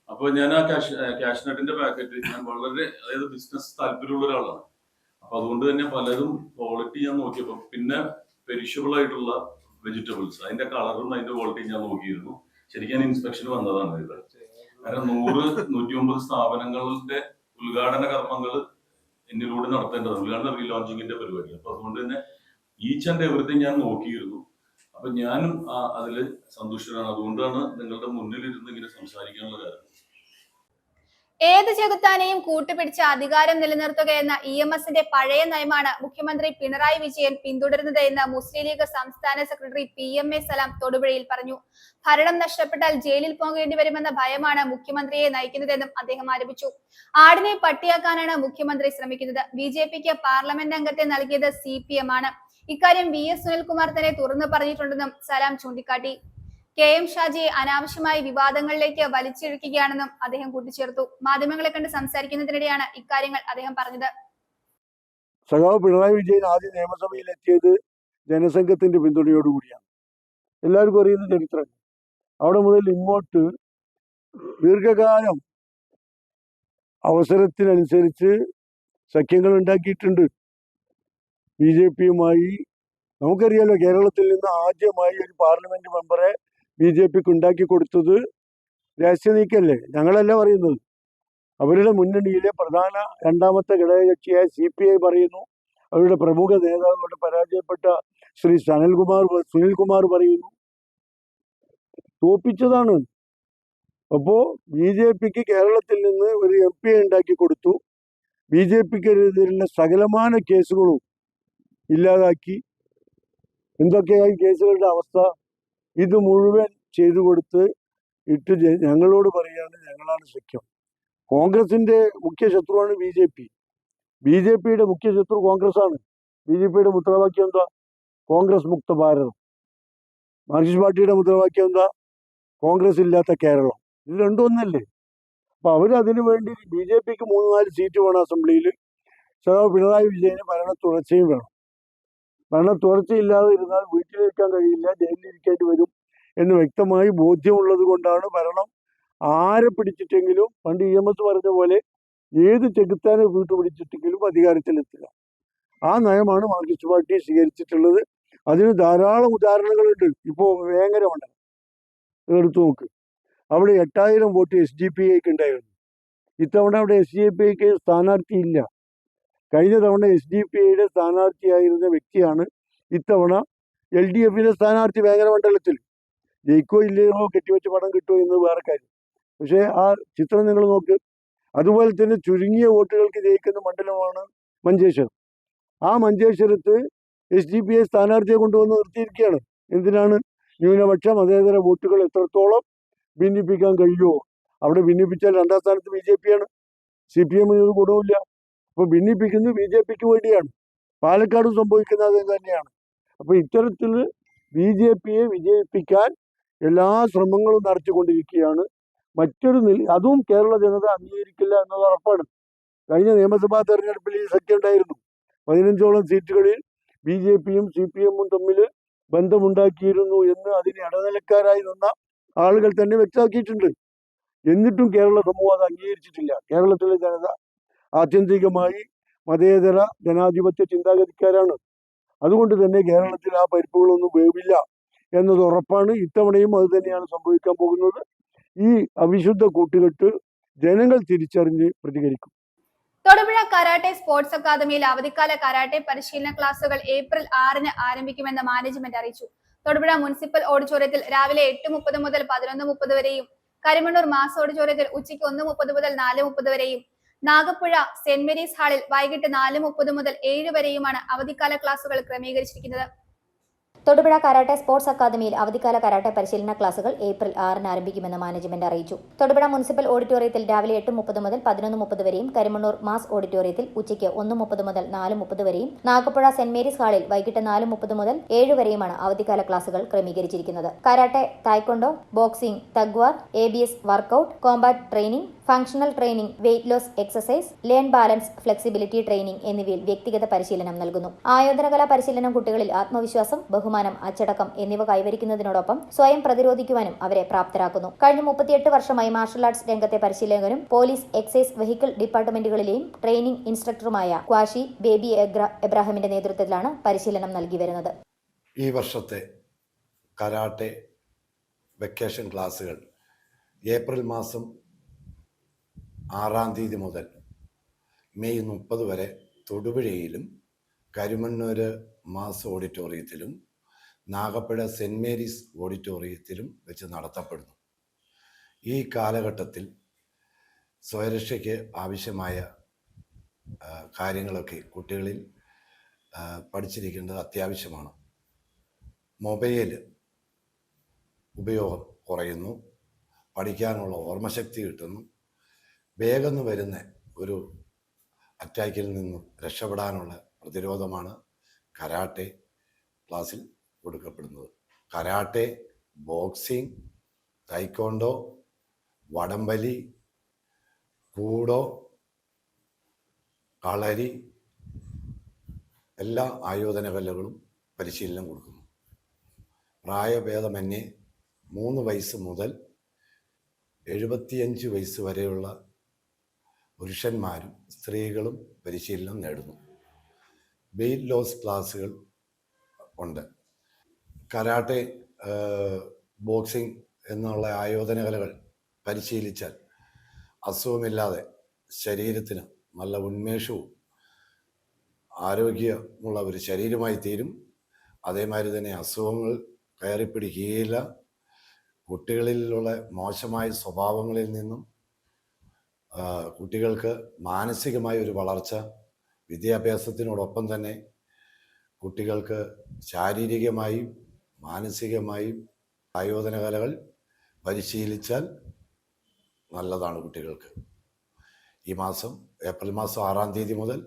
അപ്പൊ ഞാൻ ആ കാഷ്നട്ടിന്റെ പാക്കറ്റ് ഞാൻ വളരെ, അതായത് ബിസിനസ് താല്പര്യമുള്ള ഒരാളാണ്. അപ്പൊ അതുകൊണ്ട് തന്നെ പലതും ക്വാളിറ്റി ഞാൻ നോക്കിയപ്പോ, പിന്നെ പെരിഷബിൾ ആയിട്ടുള്ള വെജിറ്റബിൾസ് അതിന്റെ കളറും അതിന്റെ ക്വാളിറ്റി ഞാൻ നോക്കിയിരുന്നു. ശരിക്കും ഞാൻ ഇൻസ്പെക്ഷൻ വന്നതാണ് ഇത്. കാരണം 100-109 സ്ഥാപനങ്ങളുടെ ഉദ്ഘാടന കർമ്മങ്ങൾ എന്നിലൂടെ നടത്തേണ്ടതാണ്, ഉദ്ഘാടന റീലോഞ്ചിങ്ങിന്റെ പരിപാടി. അപ്പൊ അതുകൊണ്ട് തന്നെ ഈച്ച് ആൻഡ് എവറിത്തിങ് ഞാൻ നോക്കിയിരുന്നു. അപ്പൊ ഞാനും അതില് സന്തുഷ്ടനാണ്. അതുകൊണ്ടാണ് നിങ്ങളുടെ മുന്നിലിരുന്ന് ഇങ്ങനെ സംസാരിക്കാനുള്ള കാരണം. ഏത് ചെകുത്താനെയും കൂട്ടുപിടിച്ച് അധികാരം നിലനിർത്തുക എന്ന EMSന്റെ പഴയ നയമാണ് മുഖ്യമന്ത്രി പിണറായി വിജയൻ പിന്തുടരുന്നത് എന്ന് മുസ്ലിം ലീഗ് സംസ്ഥാന സെക്രട്ടറി PMA സലാം തൊടുപുഴയിൽ പറഞ്ഞു. ഭരണം നഷ്ടപ്പെട്ടാൽ ജയിലിൽ പോകേണ്ടി വരുമെന്ന ഭയമാണ് മുഖ്യമന്ത്രിയെ നയിക്കുന്നതെന്നും അദ്ദേഹം ആരോപിച്ചു. ആടിനെ പട്ടിയാക്കാനാണ് മുഖ്യമന്ത്രി ശ്രമിക്കുന്നത്. BJPക്ക് പാർലമെന്റ് അംഗത്തെ നൽകിയത് CPM ആണ്. ഇക്കാര്യം VS സുനിൽകുമാർ തന്നെ തുറന്നു പറഞ്ഞിട്ടുണ്ടെന്നും സലാം ചൂണ്ടിക്കാട്ടി. KM ഷാജിയെ അനാവശ്യമായ വിവാദങ്ങളിലേക്ക് വലിച്ചിഴക്കുകയാണെന്നും അദ്ദേഹം കൂട്ടിച്ചേർത്തു. മാധ്യമങ്ങളെ കണ്ട് സംസാരിക്കുന്നതിനിടെയാണ് ഇക്കാര്യങ്ങൾ അദ്ദേഹം പറഞ്ഞത്. സഖാവ് പിണറായി വിജയൻ ആദ്യം നിയമസഭയിൽ എത്തിയത് ജനസംഘത്തിന്റെ പിന്തുണയോടുകൂടിയാണ്. എല്ലാവർക്കും അറിയുന്ന ചരിത്രം. അവിടെ മുതൽ ഇങ്ങോട്ട് ദീർഘകാലം അവസരത്തിനനുസരിച്ച് സഖ്യങ്ങൾ ഉണ്ടാക്കിയിട്ടുണ്ട് BJPയുമായി. നമുക്കറിയാലോ, കേരളത്തിൽ നിന്ന് ആദ്യമായി ഒരു പാർലമെന്റ് മെമ്പറെ BJPക്ക് ഉണ്ടാക്കി കൊടുത്തത് രഹസ്യ നീക്കല്ലേ? ഞങ്ങളല്ല പറയുന്നത്. അവരുടെ മുന്നണിയിലെ പ്രധാന രണ്ടാമത്തെ ഘടകകക്ഷിയായ CPI പറയുന്നു. അവരുടെ പ്രമുഖ നേതാക്കളുടെ പരാജയപ്പെട്ട ശ്രീ സുനിൽകുമാർ പറയുന്നു. തോപ്പിച്ചതാണ്. അപ്പോ BJPക്ക് കേരളത്തിൽ നിന്ന് ഒരു MP ഉണ്ടാക്കി കൊടുത്തു. BJPക്കെതിരെയുള്ള സകലമാന കേസുകളും ഇല്ലാതാക്കി. എന്തൊക്കെയായി കേസുകളുടെ അവസ്ഥ? ഇത് മുഴുവൻ ചെയ്തു കൊടുത്ത് ഞങ്ങളോട് പറയാണ് ഞങ്ങളാണ് സഖ്യം. കോൺഗ്രസിന്റെ മുഖ്യ ശത്രുവാണ് BJP. BJPയുടെ മുഖ്യ ശത്രു കോൺഗ്രസ് ആണ്. BJPയുടെ മുദ്രാവാക്യം എന്താ? കോൺഗ്രസ് മുക്ത ഭാരതം. മാർക്സിസ്റ്റ് പാർട്ടിയുടെ മുദ്രാവാക്യം എന്താ? കോൺഗ്രസ് ഇല്ലാത്ത കേരളം. ഇത് രണ്ടും ഒന്നല്ലേ? അപ്പൊ അവരതിനു വേണ്ടി BJPക്ക് 3-4 സീറ്റ് വേണം അസംബ്ലിയിൽ. പിണറായി വിജയന് ഭരണ തുടർച്ചയും വേണം. ഭരണ തുടർച്ചയില്ലാതെ ഇരുന്നാൽ വീട്ടിലിരിക്കാൻ കഴിയില്ല, ജയിലിലിരിക്കേണ്ടി വരും എന്ന് വ്യക്തമായി ബോധ്യമുള്ളത് കൊണ്ടാണ് ഭരണം ആരെ പിടിച്ചിട്ടെങ്കിലും, പണ്ട് EMS പറഞ്ഞ പോലെ ഏത് ചെകുത്താനെ പിടിച്ചിട്ടെങ്കിലും അധികാരത്തിലെത്തുക. ആ നയമാണ് മാർക്സിസ്റ്റ് പാർട്ടി സ്വീകരിച്ചിട്ടുള്ളത്. അതിന് ധാരാളം ഉദാഹരണങ്ങളുണ്ട്. ഇപ്പോൾ വേങ്ങര മണ്ഡലം എടുത്തു നോക്ക്. അവിടെ 8000 വോട്ട് SDPIക്ക് ഉണ്ടായിരുന്നു. ഇത്തവണ അവിടെ SDPIക്ക് സ്ഥാനാർത്ഥിയില്ല. കഴിഞ്ഞ തവണ SDPIയുടെ സ്ഥാനാർത്ഥിയായിരുന്ന വ്യക്തിയാണ് ഇത്തവണ LDFിന്റെ സ്ഥാനാർത്ഥി വേങ്ങര മണ്ഡലത്തിൽ. ജയിക്കോ ഇല്ലയോ, കെട്ടിവെച്ച പണം കിട്ടുമോ എന്ന് വേറെ കാര്യം. പക്ഷേ ആ ചിത്രം നിങ്ങൾ നോക്ക്. അതുപോലെ തന്നെ ചുരുങ്ങിയ വോട്ടുകൾക്ക് ജയിക്കുന്ന മണ്ഡലമാണ് മഞ്ചേശ്വരം. ആ മഞ്ചേശ്വരത്ത് SDPI സ്ഥാനാർത്ഥിയെ കൊണ്ടുവന്ന് നിർത്തിയിരിക്കുകയാണ്. എന്തിനാണ്? ന്യൂനപക്ഷ മതേതര വോട്ടുകൾ എത്രത്തോളം ഭിന്നിപ്പിക്കാൻ കഴിയുമോ. അവിടെ ഭിന്നിപ്പിച്ചാൽ 2ാം സ്ഥാനത്ത് BJP ആണ്. CPM ഗുണമില്ല. അപ്പൊ ഭിന്നിപ്പിക്കുന്നത് BJPക്ക് വേണ്ടിയാണ്. പാലക്കാടും സംഭവിക്കുന്നത് അത് തന്നെയാണ്. അപ്പൊ ഇത്തരത്തിൽ BJPയെ വിജയിപ്പിക്കാൻ എല്ലാ ശ്രമങ്ങളും നടത്തിക്കൊണ്ടിരിക്കുകയാണ്. അതും കേരള ജനത അംഗീകരിക്കില്ല എന്നത് ഉറപ്പാണ്. കഴിഞ്ഞ നിയമസഭാ തെരഞ്ഞെടുപ്പിൽ ഈ സഖ്യം ഉണ്ടായിരുന്നു. 15ഓളം സീറ്റുകളിൽ BJPയും CPMഉം തമ്മിൽ ബന്ധമുണ്ടാക്കിയിരുന്നു എന്ന് അതിന് ഇടനിലക്കാരായി നിന്ന ആളുകൾ തന്നെ വ്യക്തമാക്കിയിട്ടുണ്ട്. എന്നിട്ടും കേരള സമൂഹം അത് അംഗീകരിച്ചിട്ടില്ല. കേരളത്തിലെ ജനത ആത്യന്തികമായി മതേതര ജനാധിപത്യ ചിന്താഗതിക്കാരാണ്. അതുകൊണ്ട് തന്നെ കേരളത്തിൽ ആ പരിപ്പുകളൊന്നും വേവില്ല എന്നത് ഉറപ്പാണ്. ഇത്തവണയും അത് തന്നെയാണ് സംഭവിക്കാൻ പോകുന്നത്. ഈ അവിശുദ്ധ കൂട്ടുകെട്ട് ജനങ്ങൾ തിരിച്ചറിഞ്ഞ് പ്രതികരിക്കും. തൊടുപുഴ കരാട്ടെ സ്പോർട്സ് അക്കാദമിയിൽ അവധിക്കാല കരാട്ടെ പരിശീലന ക്ലാസുകൾ ഏപ്രിൽ 6-ന് ആരംഭിക്കുമെന്ന് മാനേജ്മെന്റ് അറിയിച്ചു. തൊടുപുഴ മുനിസിപ്പൽ ഓഡിറ്റോറിയത്തിൽ രാവിലെ 8:30 മുതൽ 11:30 വരെയും, കരിമണ്ണൂർ മാസ് ഓഡിറ്റോറിയത്തിൽ ഉച്ചയ്ക്ക് 1:30 മുതൽ 4:30 വരെയും, നാഗപ്പുഴ സെന്റ് മേരീസ് ഹാളിൽ വൈകിട്ട് 4:30 മുതൽ 7 വരെയുമാണ് അവധിക്കാല ക്ലാസുകൾ ക്രമീകരിച്ചിരിക്കുന്നത്. തൊടുപുഴ കരാട്ടെ സ്പോർട്സ് അക്കാദമിയിൽ അവധിക്കാല കരാട്ടെ പരിശീലന ക്ലാസുകൾ ഏപ്രിൽ 6-ന് ആരംഭിക്കുമെന്ന് മാനേജ്മെന്റ് അറിയിച്ചു. തൊടുപുഴ മുനിസിപ്പൽ ഓഡിറ്റോറിയത്തിൽ രാവിലെ 8:30 മുതൽ 11:30 വരെയും, കരിമണ്ണൂർ മാസ് ഓഡിറ്റോറിയത്തിൽ ഉച്ചയ്ക്ക് 1:30 മുതൽ 4:30 വരെയും, നാഗപ്പുഴ സെന്റ് മേരീസ് ഹാളിൽ വൈകിട്ട് 4:30 മുതൽ 7 വരെയുമാണ് അവധിക്കാല ക്ലാസുകൾ ക്രമീകരിച്ചിരിക്കുന്നത്. കരാട്ടെ, തായ്ക്കൊണ്ടോ, ബോക്സിംഗ്, തഗ്വാർ, ABS workout, combat training, functional training, weight loss exercise, learn balance, flexibility training എന്നിവയിൽ വ്യക്തിഗത പരിശീലനം നൽകുന്നു. ആയോധനകലാ പരിശീലനം കുട്ടികളിൽ ആത്മവിശ്വാസം, ബഹുമാനം, അച്ചടക്കം എന്നിവ കൈവരിക്കുന്നതിനോടൊപ്പം സ്വയം പ്രതിരോധിക്കുവാനും അവരെ പ്രാപ്തരാക്കുന്നു. കഴിഞ്ഞ 38 വർഷമായി മാർഷൽ ആർട്സ് രംഗത്തെ പരിശീലകനും പോലീസ്, എക്സൈസ്, വെഹിക്കിൾ ഡിപ്പാർട്ട്മെന്റുകളിലെയും ട്രെയിനിംഗ് ഇൻസ്ട്രക്ടറുമായ ക്വാഷി ബേബി എബ്രാഹിമിന്റെ നേതൃത്വത്തിലാണ് പരിശീലനം നൽകി വരുന്നത്. ഈ വർഷത്തെ കരാട്ടെ വെക്കേഷൻ ക്ലാസുകൾ ഏപ്രിൽ മാസം 6-ാം തീയതി മുതൽ മെയ് 30 വരെ തൊടുപുഴയിലും കരിമണ്ണൂർ മാസ് ഓഡിറ്റോറിയത്തിലും നാഗപ്പുഴ സെന്റ് മേരീസ് ഓഡിറ്റോറിയത്തിലും വെച്ച് നടത്തപ്പെടുന്നു. ഈ കാലഘട്ടത്തിൽ സ്വയരക്ഷയ്ക്ക് ആവശ്യമായ കാര്യങ്ങളൊക്കെ കുട്ടികളിൽ പഠിച്ചിരിക്കേണ്ടത് അത്യാവശ്യമാണ്. മൊബൈൽ ഉപയോഗം കുറയുന്നു, പഠിക്കാനുള്ള ഓർമ്മശക്തി കിട്ടുന്നു, വേഗം വരുന്ന ഒരു അറ്റാക്കിൽ നിന്നും രക്ഷപ്പെടാനുള്ള പ്രതിരോധമാണ് കരാട്ടെ ക്ലാസ്സിൽ കൊടുക്കപ്പെടുന്നത്. കരാട്ടെ, ബോക്സിംഗ്, തായ്ക്കൊണ്ടോ, വടംവലി, കൂടോ, കളരി എല്ലാ ആയോധന കലകളും പരിശീലനം കൊടുക്കുന്നു. പ്രായഭേദമന്യേ 3 വയസ്സ് മുതൽ 75 വയസ്സ് വരെയുള്ള പുരുഷന്മാരും സ്ത്രീകളും പരിശീലനം നേടുന്നു. വെയ്റ്റ് ലോസ് ക്ലാസ്സുകൾ ഉണ്ട്. കരാട്ടെ ബോക്സിംഗ് എന്നുള്ള ആയോധന കലകൾ പരിശീലിച്ചാൽ അസുഖമില്ലാതെ ശരീരത്തിന് നല്ല ഉന്മേഷവും ആരോഗ്യമുള്ള ഒരു ശരീരമായി തീരും. അതേമാതിരി തന്നെ അസുഖങ്ങൾ കയറിപ്പിടിക്കുകയില്ല. കുട്ടികളിലുള്ള മോശമായ സ്വഭാവങ്ങളിൽ നിന്നും കുട്ടികൾക്ക് മാനസികമായ ഒരു വളർച്ച, വിദ്യാഭ്യാസത്തിനോടൊപ്പം തന്നെ കുട്ടികൾക്ക് ശാരീരികമായും മാനസികമായും ആയോധന കലകൾ പരിശീലിച്ചാൽ നല്ലതാണ് കുട്ടികൾക്ക്. ഈ മാസം ഏപ്രിൽ മാസം 6-ാം തീയതി മുതൽ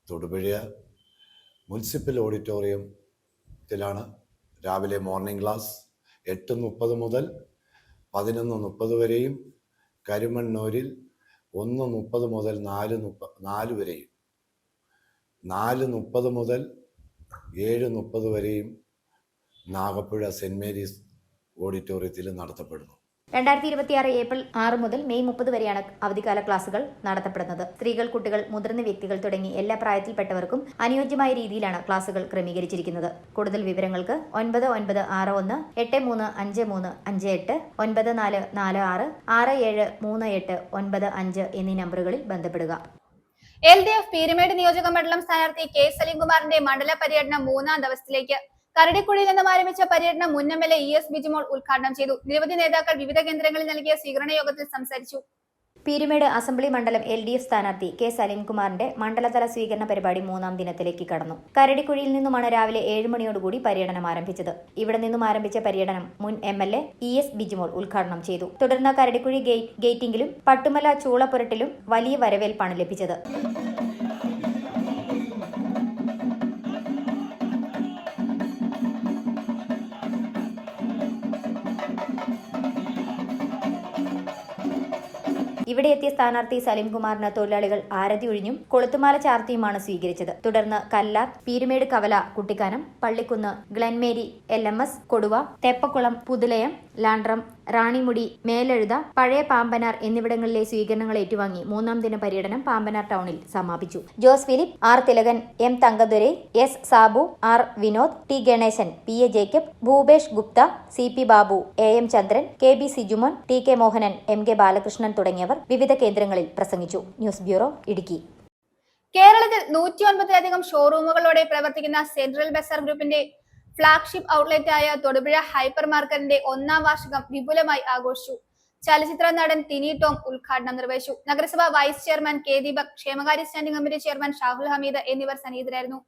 തൊടുപുഴ മുനിസിപ്പൽ ഓഡിറ്റോറിയത്തിലാണ് രാവിലെ മോർണിംഗ് ക്ലാസ് 8:30 മുതൽ 11:30 വരെയും, കരുമണ്ണൂരിൽ 1:30 മുതൽ 4 വരെയും, 4:30 മുതൽ 7:30 വരെയും നാഗപ്പുഴ സെൻറ് മേരീസ് ഓഡിറ്റോറിയത്തിൽ നടത്തപ്പെടുന്നു. 2026 ഏപ്രിൽ 6 മുതൽ മെയ് 30 വരെയാണ് അവധിക്കാല ക്ലാസുകൾ നടത്തപ്പെടുന്നത്. സ്ത്രീകൾ, കുട്ടികൾ, മുതിർന്ന വ്യക്തികൾ തുടങ്ങി എല്ലാ പ്രായത്തിൽപ്പെട്ടവർക്കും അനുയോജ്യമായ രീതിയിലാണ് ക്ലാസുകൾ ക്രമീകരിച്ചിരിക്കുന്നത്. കൂടുതൽ വിവരങ്ങൾക്ക് 9961 835358 9446 673895 എന്നീ നമ്പറുകളിൽ ബന്ധപ്പെടുക. LDF പീരുമേട് നിയോജക മണ്ഡലം സ്ഥാനാർത്ഥി കെ സലീംകുമാറിന്റെ മണ്ഡല പര്യടനം 3-ാം ദിവസത്തിലേക്ക്. കരടിക്കുഴിയിൽ നിന്നും ആരംഭിച്ച പര്യടനം മുൻ MLA ES ബിജിമോൾ ഉദ്ഘാടനം ചെയ്തു. നിരവധി നേതാക്കൾ വിവിധ കേന്ദ്രങ്ങളിൽ നൽകിയ സ്വീകരണ യോഗത്തിൽ സംസാരിച്ചു. പീരുമേട് അസംബ്ലി മണ്ഡലം LDF സ്ഥാനാർത്ഥി കെ സലീംകുമാറിന്റെ മണ്ഡലതല സ്വീകരണ പരിപാടി 3-ാം ദിനത്തിലേക്ക് കടന്നു. കരടിക്കുഴിയിൽ നിന്നുമാണ് രാവിലെ 7 മണിയോടുകൂടി പര്യടനം ആരംഭിച്ചത്. ഇവിടെ നിന്നും ആരംഭിച്ച പര്യടനം മുൻ MLA ES ബിജിമോൾ ഉദ്ഘാടനം ചെയ്തു. തുടർന്ന് കരടിക്കുഴി ഗേറ്റിംഗിലും പട്ടുമല ചൂളപ്പുരട്ടിലും വലിയ വരവേൽപ്പാണ് ലഭിച്ചത്. ഇവിടെ എത്തിയ സ്ഥാനാർത്ഥി സലീംകുമാറിന് തൊഴിലാളികൾ ആരതി ഒഴിഞ്ഞും കൊളുത്തുമാല ചാർത്തിയുമാണ് സ്വീകരിച്ചത്. തുടർന്ന് കല്ലാർ, പീരുമേട് കവല, കുട്ടിക്കാനം, പള്ളിക്കുന്ന്, ഗ്ലൻമേരി, LMS, കൊടുവ, തെപ്പക്കുളം, പുതുലയം, ലാണ്ട്രം, റാണിമുടി, മേലെഴുത, പഴയ പാമ്പനാർ എന്നിവിടങ്ങളിലെ സ്വീകരണങ്ങൾ ഏറ്റുവാങ്ങി 3-ാം ദിന പര്യടനം പാമ്പനാർ ടൗണിൽ സമാപിച്ചു. Jose Philip, R Thilakan, M Thankadurai, S Sabu, R Vinod, T Ganesan, PA Jacob, Bhupesh Gupta, CP Babu, AM Chandran, KB Sijumon, TK Mohanan, MK Balakrishnan തുടങ്ങിയവർ വിവിധ കേന്ദ്രങ്ങളിൽ പ്രസംഗിച്ചു. News bureau, Idukki. കേരളത്തിൽ 109-ലധികം ഷോറൂമുകളോടെ പ്രവർത്തിക്കുന്ന സെൻട്രൽ ബസാർ ഗ്രൂപ്പിന്റെ ഫ്ളാഗ്ഷിപ്പ് ഔട്ട്ലെറ്റ് ആയ തൊടുപുഴ ഹൈപ്പർ മാർക്കറ്റിന്റെ 1-ാം വാർഷികം വിപുലമായി ആഘോഷിച്ചു. ചലച്ചിത്ര നടൻ ടിനി ടോം ഉദ്ഘാടനം നിർവഹിച്ചു. നഗരസഭ വൈസ് ചെയർമാൻ കെ ദീപക്, ക്ഷേമകാര്യ standing committee chairman Shahul Hameed എന്നിവർ സന്നിഹിതരായിരുന്നു.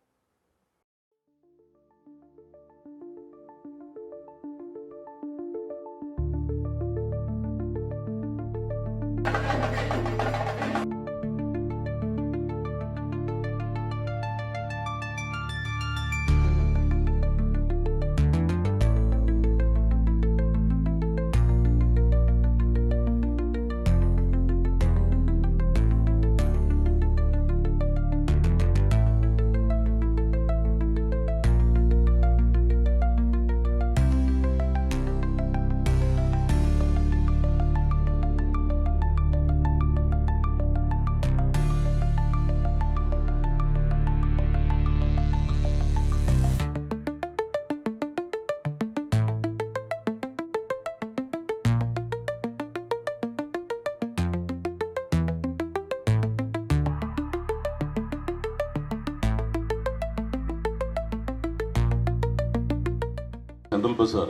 സെൻട്രൽ ബസാർ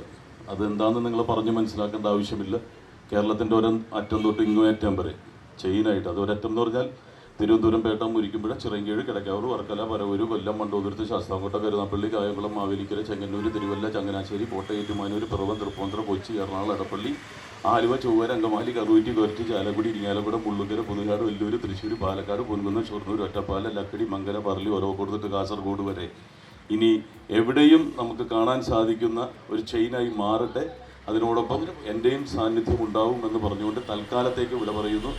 അതെന്താണെന്ന് നിങ്ങൾ പറഞ്ഞ് മനസ്സിലാക്കേണ്ട ആവശ്യമില്ല. കേരളത്തിൻ്റെ ഒരറ്റം തൊട്ട് ഇങ്ങേ അറ്റം വരെ ചെയിനായിട്ട്, അത് ഒരറ്റം എന്ന് പറഞ്ഞാൽ തിരുവനന്തപുരം, പേട്ട, മുരിക്കുമ്പുഴ, ചിറങ്കീഴ്, കിടക്കാവൂർ, വർക്കല, പരവൂര്, കൊല്ലം, മണ്ടോതുരുത്ത്, ശാസ്താംകോട്ട, കരുനാപ്പള്ളി, കായംകുളം, മാവേലിക്കര, ചെങ്ങന്നൂർ, തിരുവല്ല, ചങ്ങനാശ്ശേരി, കോട്ടയം, ഏറ്റുമാനൂർ, പിറവം, തൃപ്പൂണിത്തുറ, കൊച്ചി, എറണാകുളം, എടപ്പള്ളി, ആലുവ, ചൊവ്വ, അങ്കമാലി, കറുവറ്റി, കൊരട്ടി, ചാലക്കുടി, ഇരിങ്ങാലക്കുട, മുള്ളുക്കര, പുതുകാട്, വെല്ലൂർ, തൃശ്ശൂർ, പാലക്കാട്, പൊൻകുന്നം, ഷൊർണൂർ, ഒറ്റപ്പാല, ലക്കിടി, മംഗല, പറളി, ഒരവക്കോട്, കാസർഗോഡ് വരെ ഇനി എവിടെയും നമുക്ക് കാണാൻ സാധിക്കുന്ന ഒരു ചെയിനായി മാറട്ടെ. അതിനോടൊപ്പം എൻ്റെയും സാന്നിധ്യം ഉണ്ടാവും എന്ന് പറഞ്ഞുകൊണ്ട് തൽക്കാലത്തേക്ക് വിട പറയുന്നു.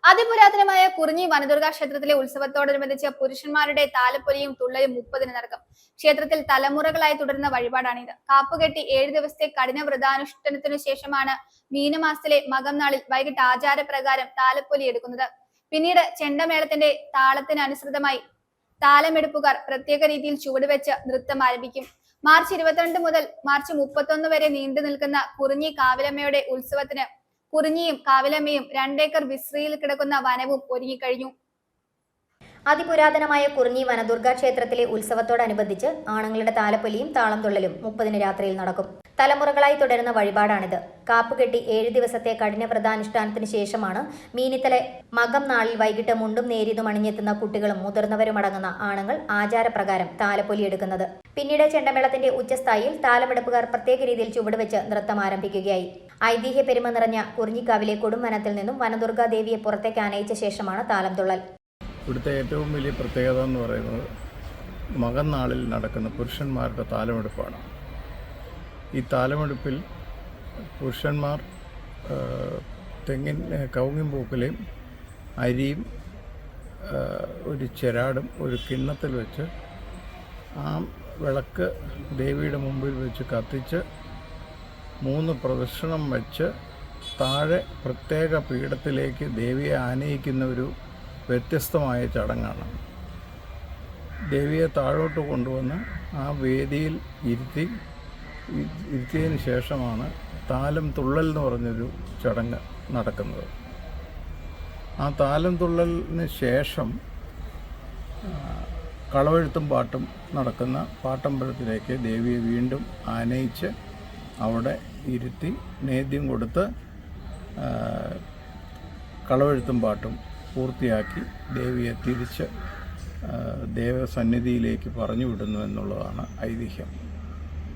അതിപുരാതനമായ കുറിഞ്ഞി വനദുർഗാ ക്ഷേത്രത്തിലെ ഉത്സവത്തോടനുബന്ധിച്ച് പുരുഷന്മാരുടെ താലപ്പൊലിയും തുള്ളലും 30-ന് നടക്കും. ക്ഷേത്രത്തിൽ തലമുറകളായി തുടരുന്ന വഴിപാടാണിത്. കാപ്പുകെട്ടി 7 ദിവസത്തെ കഠിന വ്രതാനുഷ്ഠാനത്തിനു ശേഷമാണ് മീനമാസത്തിലെ മകം നാളിൽ വൈകിട്ട് ആചാരപ്രകാരം താലപ്പൊലി എടുക്കുന്നത്. പിന്നീട് ചെണ്ടമേളത്തിന്റെ താളത്തിനനുസൃതമായി താലമെടുപ്പുകാർ പ്രത്യേക രീതിയിൽ ചുവടുവെച്ച് നൃത്തം ആരംഭിക്കും. മാർച്ച് 22 മുതൽ മാർച്ച് 31 വരെ നീണ്ടു നിൽക്കുന്ന കുറിഞ്ഞി കാവിലമ്മയുടെ ഉത്സവത്തിന് കുറിഞ്ഞിയും കാവിലമ്മയും 2 ഏക്കർ വിസ്തൃതിയിൽ കിടക്കുന്ന വനവും ഒരുങ്ങിക്കഴിഞ്ഞു. അതിപുരാതനമായ കുറിഞ്ഞി വനദുർഗാ ക്ഷേത്രത്തിലെ ഉത്സവത്തോടനുബന്ധിച്ച് ആണുങ്ങളുടെ താലപ്പൊലിയും താളം തുള്ളലും 30-ന് രാത്രിയിൽ നടക്കും. തലമുറകളായി തുടരുന്ന വഴിപാടാണിത്. കാപ്പുകെട്ടി 7 ദിവസത്തെ കഠിന വ്രതാനുഷ്ഠാനത്തിന് ശേഷമാണ് മീനിത്തലെ മകം നാളിൽ വൈകിട്ട് മുണ്ടും നേരിയതും അണിഞ്ഞെത്തുന്ന കുട്ടികളും മുതിർന്നവരും അടങ്ങുന്ന ആണുങ്ങൾ ആചാരപ്രകാരം താലപ്പൊലി എടുക്കുന്നത്. പിന്നീട് ചെണ്ടമേളത്തിന്റെ ഉച്ചസ്ഥായിയിൽ താലമെടുപ്പുകാർ പ്രത്യേക രീതിയിൽ ചുവടുവെച്ച് നൃത്തം ആരംഭിക്കുകയായി. ഐതിഹ്യ പെരുമ നിറഞ്ഞ കുറിഞ്ഞിക്കാവിലെ കൊടുംവനത്തിൽ നിന്നും വനദുർഗാ ദേവിയെ പുറത്തേക്ക് ആനയിച്ച ശേഷമാണ് താലം തുള്ളൽ. ഇവിടുത്തെ ഏറ്റവും വലിയ പ്രത്യേകത എന്ന് പറയുന്നത് മകം നാളിൽ നടക്കുന്ന പുരുഷന്മാരുടെ താലമെടുപ്പാണ്. ഈ താലമെടുപ്പിൽ പുരുഷന്മാർ കവുങ്ങിൻ പൂക്കലയും അരിയും ഒരു ചെരാടും ഒരു കിണ്ണത്തിൽ വെച്ച് ആ വിളക്ക് ദേവിയുടെ മുമ്പിൽ വെച്ച് കത്തിച്ച് 3 പ്രദക്ഷിണം വെച്ച് താഴെ പ്രത്യേക പീഠത്തിലേക്ക് ദേവിയെ ആനയിക്കുന്ന ഒരു വ്യത്യസ്തമായ ചടങ്ങാണ്. ദേവിയെ താഴോട്ട് കൊണ്ടുവന്ന് ആ വേദിയിൽ ഇരുത്തിയതിന് ശേഷമാണ് താലം തുള്ളൽ എന്ന് പറഞ്ഞൊരു ചടങ്ങ് നടക്കുന്നത്. ആ താലം തുള്ളലിന് ശേഷം കളവെഴുത്തും പാട്ടും നടക്കുന്ന പാട്ടമ്പലത്തിലേക്ക് ദേവിയെ വീണ്ടും ആനയിച്ച് അവിടെ ഇരുത്തി നേദ്യം കൊടുത്ത് കളവെഴുത്തും പാട്ടും പൂർത്തിയാക്കി ദേവിയെ തിരിച്ച് ദേവസന്നിധിയിലേക്ക് പറഞ്ഞു വിടുന്നു എന്നുള്ളതാണ് ഐതിഹ്യം.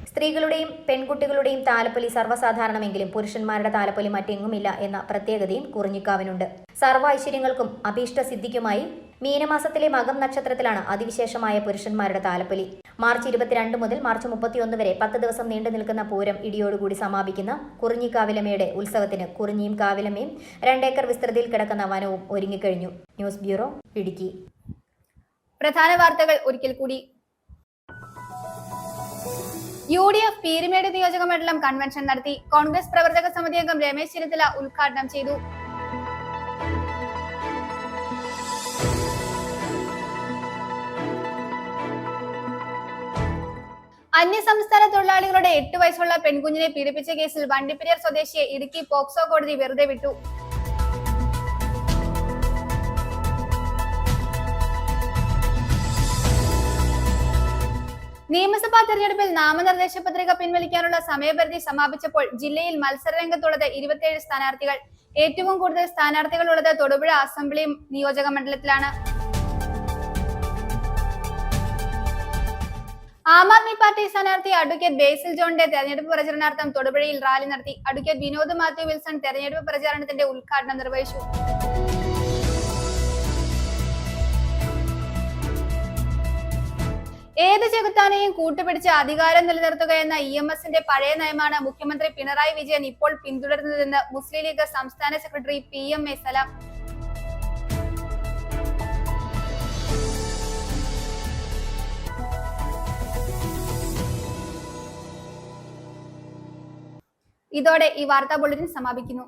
സ്ത്രീകളുടെയും പെൺകുട്ടികളുടെയും താലപ്പൊലി സർവ്വസാധാരണമെങ്കിലും പുരുഷന്മാരുടെ താലപ്പൊലി മറ്റെങ്ങുമില്ല എന്ന പ്രത്യേകതയും കുറിഞ്ഞിക്കാവിനുണ്ട്. സർവ്വ ഐശ്വര്യങ്ങൾക്കും അഭീഷ്ടസിദ്ധിക്കുമായി മീനമാസത്തിലെ മകം നക്ഷത്രത്തിലാണ് അതിവിശേഷമായ പുരുഷന്മാരുടെ താലപ്പൊലി. മാർച്ച് 22 മുതൽ മാർച്ച് 31 വരെ 10 ദിവസം നീണ്ടു നിൽക്കുന്ന പൂരം ഇടിയോടുകൂടി സമാപിക്കുന്ന കുറിഞ്ഞി കാവിലമ്മയുടെ ഉത്സവത്തിന് കുറിഞ്ഞിയും കാവിലമ്മയും 2 ഏക്കർ വിസ്തൃതിയിൽ കിടക്കുന്ന വനവും ഒരുങ്ങിക്കഴിഞ്ഞു. News bureau, Idukki. പ്രധാന വാർത്തകൾ ഒരിക്കൽ കൂടി. UDF പീരുമേട് നിയോജക മണ്ഡലം കൺവെൻഷൻ നടത്തി. കോൺഗ്രസ് പ്രവർത്തക സമിതി അംഗം രമേശ് ചെന്നിത്തല ഉദ്ഘാടനം ചെയ്തു. അന്യസംസ്ഥാന തൊഴിലാളികളുടെ 8 വയസ്സുള്ള പെൺകുഞ്ഞിനെ പീഡിപ്പിച്ച കേസിൽ വണ്ടിപ്പെരിയാർ സ്വദേശിയെ ഇടുക്കി പോക്സോ കോടതി വെറുതെ വിട്ടു. നിയമസഭാ തെരഞ്ഞെടുപ്പിൽ നാമനിർദ്ദേശ പത്രിക പിൻവലിക്കാനുള്ള സമയപരിധി സമാപിച്ചപ്പോൾ ജില്ലയിൽ മത്സരരംഗത്തുള്ളത് 27 സ്ഥാനാർത്ഥികൾ. ഏറ്റവും കൂടുതൽ സ്ഥാനാർത്ഥികൾ ഉള്ളത് തൊടുപുഴ അസംബ്ലി നിയോജക മണ്ഡലത്തിലാണ്. ആം ആദ്മി പാർട്ടി സ്ഥാനാർത്ഥി അഡ്വക്കേറ്റ് ബേസിൽ ജോണിന്റെ തെരഞ്ഞെടുപ്പ് പ്രചരണാർത്ഥം തൊടുപുഴയിൽ റാലി നടത്തി. അഡ്വക്കേറ്റ് വിനോദ് മാത്യു വിൽസൺ തെരഞ്ഞെടുപ്പ് പ്രചാരണത്തിന്റെ ഉദ്ഘാടനം നിർവഹിച്ചു. ഏത് ചെകുത്താനെയും കൂട്ടുപിടിച്ച് അധികാരം നിലനിർത്തുക എന്ന EMSന്റെ പഴയ നയമാണ് മുഖ്യമന്ത്രി പിണറായി വിജയൻ ഇപ്പോൾ പിന്തുടരുന്നതെന്ന് മുസ്ലിം ലീഗ് സംസ്ഥാന സെക്രട്ടറി PM A സലാം. ഇതോടെ ഈ വാർത്താ ബുള്ളറ്റിൻ സമാപിക്കുന്നു.